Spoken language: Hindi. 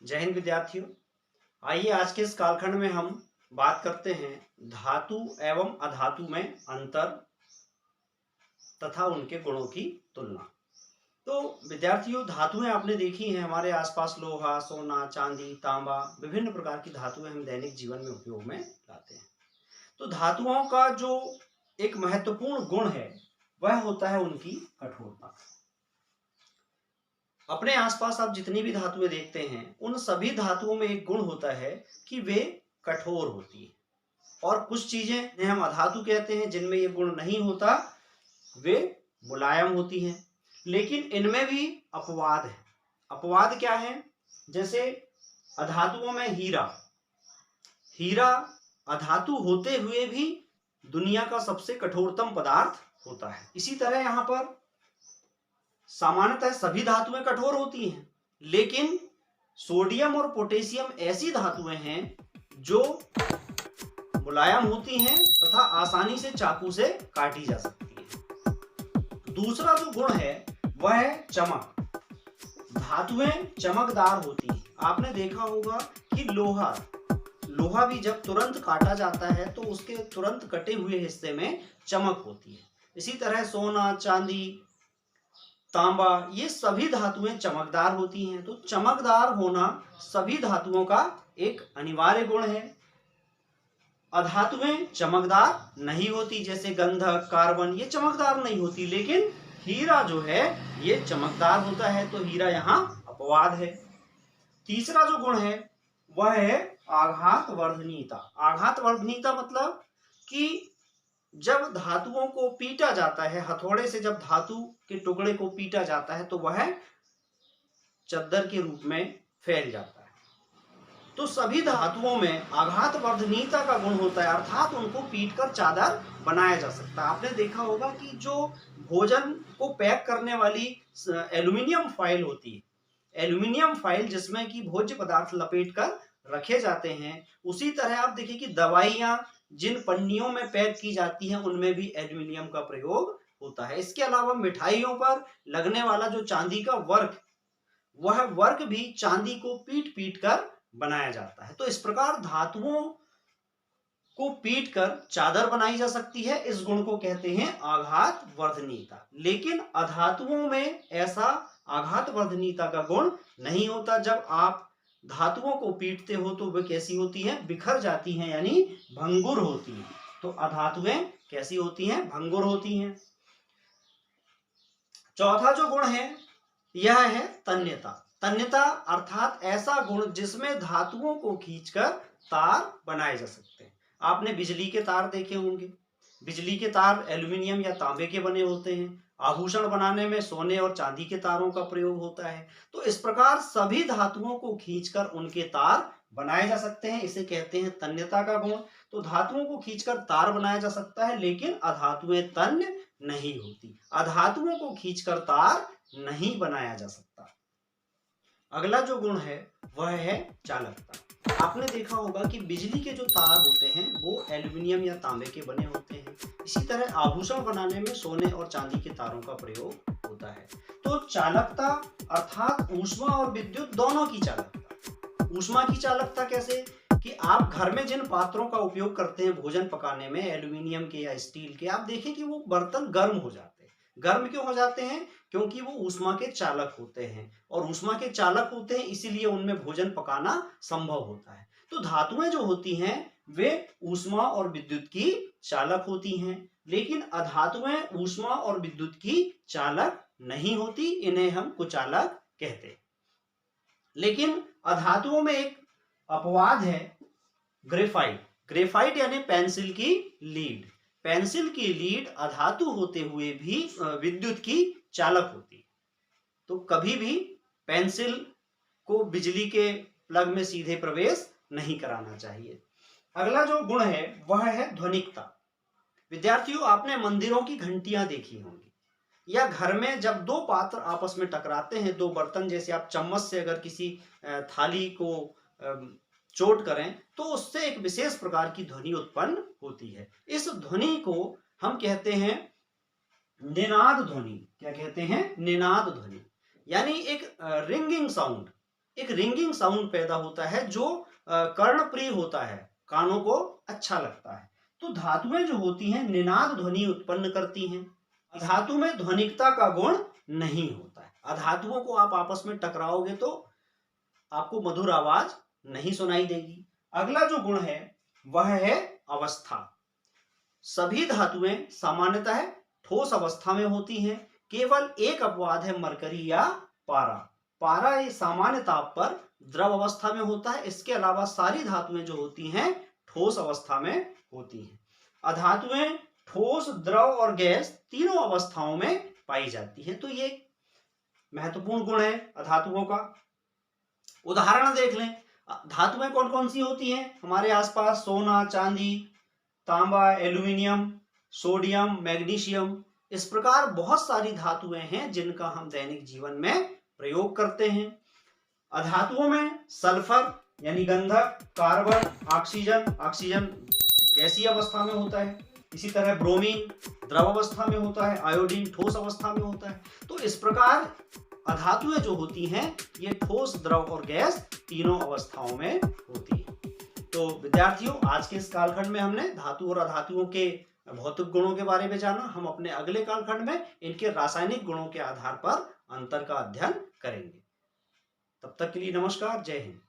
जय हिंद विद्यार्थियों। आइए आज के इस कालखंड में हम बात करते हैं धातु एवं अधातु में अंतर तथा उनके गुणों की तुलना। तो विद्यार्थियों, धातुएं आपने देखी हैं हमारे आसपास, लोहा, सोना, चांदी, तांबा, विभिन्न प्रकार की धातुएं हम दैनिक जीवन में उपयोग में लाते हैं। तो धातुओं का जो एक महत्वपूर्ण गुण है वह होता है उनकी कठोरता। अपने आसपास आप जितनी भी धातुएं देखते हैं उन सभी धातुओं में एक गुण होता है कि वे कठोर होती है, और कुछ चीजें जिन्हें हम अधातु कहते हैं जिनमें ये गुण नहीं होता, वे मुलायम होती हैं। लेकिन इनमें भी अपवाद है। अपवाद क्या है? जैसे अधातुओं में हीरा हीरा अधातु होते हुए भी दुनिया का सबसे कठोरतम पदार्थ होता है। इसी तरह यहाँ पर सामान्यतः सभी धातुएं कठोर होती हैं, लेकिन सोडियम और पोटेशियम ऐसी धातुएं हैं जो मुलायम होती हैं तथा आसानी से चाकू से काटी जा सकती है। दूसरा जो गुण है वह है चमक। धातुएं चमकदार होती हैं। आपने देखा होगा कि लोहा भी जब तुरंत काटा जाता है तो उसके तुरंत कटे हुए हिस्से में चमक होती है। इसी तरह सोना, चांदी, तांबा, ये सभी धातुएं चमकदार होती हैं। तो चमकदार होना सभी धातुओं का एक अनिवार्य गुण है। अधातुएं चमकदार नहीं होती, जैसे गंधक, कार्बन, ये चमकदार नहीं होती, लेकिन हीरा जो है ये चमकदार होता है। तो हीरा यहाँ अपवाद है। तीसरा जो गुण है वह है आघात वर्धनीयता। आघात वर्धनीयता मतलब कि जब धातुओं को पीटा जाता है, हथौड़े से जब धातु के टुकड़े को पीटा जाता है तो वह चद्दर के रूप में फैल जाता है। तो सभी धातुओं में आघात वर्धनीयता का गुण होता है, अर्थात उनको पीटकर चादर बनाया जा सकता है। आपने देखा होगा कि जो भोजन को पैक करने वाली एल्यूमिनियम फाइल होती है, एल्यूमिनियम फाइल जिसमें कि भोज्य पदार्थ लपेट कर रखे जाते हैं, उसी तरह आप देखिए कि दवाइयां जिन पन्नियों में पैक की जाती हैं उनमें भी एल्यूमिनियम का प्रयोग होता है। इसके अलावा मिठाइयों पर लगने वाला जो चांदी का वर्क, वह वर्क भी चांदी को पीट पीट कर बनाया जाता है। तो इस प्रकार धातुओं को पीट कर चादर बनाई जा सकती है। इस गुण को कहते हैं आघात वर्धनीयता। लेकिन अधातुओं में ऐसा आघात वर्धनीयता का गुण नहीं होता। जब आप धातुओं को पीटते हो तो वे कैसी होती हैं? बिखर जाती हैं, यानी भंगुर होती हैं। तो अधातुएं कैसी होती हैं? भंगुर होती हैं। चौथा जो गुण है यह है तन्यता। तन्यता अर्थात ऐसा गुण जिसमें धातुओं को खींचकर तार बनाए जा सकते हैं। आपने बिजली के तार देखे होंगे। बिजली के तार एल्यूमिनियम या तांबे के बने होते हैं। आभूषण बनाने में सोने और चांदी के तारों का प्रयोग होता है। तो इस प्रकार सभी धातुओं को खींचकर उनके तार बनाए जा सकते हैं। इसे कहते हैं तन्यता का गुण। तो धातुओं को खींचकर तार बनाया जा सकता है, लेकिन अधातुएं तन्य नहीं होती। अधातुओं को खींचकर तार नहीं बनाया जा सकता। अगला जो गुण है वह है चालकता। आपने देखा होगा कि बिजली के जो तार होते हैं वो एल्यूमिनियम या तांबे के बने होते हैं। इसी तरह आभूषण बनाने में सोने और चांदी के तारों का प्रयोग होता है। तो चालकता अर्थात ऊष्मा और विद्युत दोनों की चालकता। ऊष्मा की चालकता कैसे? कि आप घर में जिन पात्रों का उपयोग करते हैं भोजन पकाने में, एल्यूमिनियम के या स्टील के, आप देखें कि वो बर्तन गर्म हो जाते हैं। गर्म क्यों हो जाते हैं? क्योंकि वो ऊष्मा के चालक होते हैं, और ऊष्मा के चालक होते हैं इसीलिए उनमें भोजन पकाना संभव होता है। तो धातुएं जो होती हैं वे ऊष्मा और विद्युत की चालक होती हैं, लेकिन अधातुएं ऊष्मा और विद्युत की चालक नहीं होती। इन्हें हम कुचालक कहते हैं। लेकिन अधातुओं में एक अपवाद है, ग्रेफाइट। ग्रेफाइट यानी पेंसिल की लीड। पेंसिल की लीड अधातु होते हुए भी विद्युत की चालक होती है। तो कभी भी पेंसिल को बिजली के प्लग में सीधे प्रवेश नहीं कराना चाहिए। अगला जो गुण है वह है ध्वनिकता। विद्यार्थियों, आपने मंदिरों की घंटियां देखी होंगी, या घर में जब दो पात्र आपस में टकराते हैं, दो बर्तन, जैसे आप चम्मच से अगर किसी थाली को चोट करें तो उससे एक विशेष प्रकार की ध्वनि उत्पन्न होती है। इस ध्वनि को हम कहते हैं निनाद ध्वनि। क्या कहते हैं? निनाद ध्वनि। यानी एक रिंगिंग साउंड, एक रिंगिंग साउंड पैदा होता है जो कर्णप्रिय होता है, कानों को अच्छा लगता है। तो धातुएं जो होती हैं निनाद ध्वनि उत्पन्न करती हैं। धातु में ध्वनिकता का गुण नहीं होता है। अधातुओं को आप आपस में टकराओगे तो आपको मधुर आवाज नहीं सुनाई देगी। अगला जो गुण है वह है अवस्था। सभी धातुएं सामान्यतः ठोस अवस्था में होती हैं। केवल एक अपवाद है मरकरी या पारा। पारा ये सामान्य ताप पर द्रव अवस्था में होता है। इसके अलावा सारी धातुएं जो होती हैं ठोस अवस्था में होती हैं। अधातुएं ठोस, द्रव और गैस तीनों अवस्थाओं में पाई जाती हैं। तो ये महत्वपूर्ण गुण है अधातुओं का। उदाहरण देख लें, धातुएं कौन कौन सी होती हैं हमारे आसपास? सोना, चांदी, तांबा, एल्यूमिनियम, सोडियम, मैग्नीशियम। इस प्रकार बहुत सारी धातुएं हैं जिनका हम दैनिक जीवन में प्रयोग करते हैं। अधातुओं में सल्फर यानी गंधक, कार्बन, ऑक्सीजन, ऑक्सीजन गैसीय अवस्था में होता है। इसी तरह ब्रोमीन द्रव अवस्था में होता है, आयोडीन ठोस अवस्था में होता है। तो इस प्रकार अधातुएं जो होती हैं ये ठोस, द्रव और गैस तीनों अवस्थाओं में होती है। तो विद्यार्थियों, आज के इस कालखंड में हमने धातु और अधातुओं के भौतिक गुणों के बारे में जाना। हम अपने अगले कालखंड में इनके रासायनिक गुणों के आधार पर अंतर का अध्ययन करेंगे। तब तक के लिए नमस्कार, जय हिंद।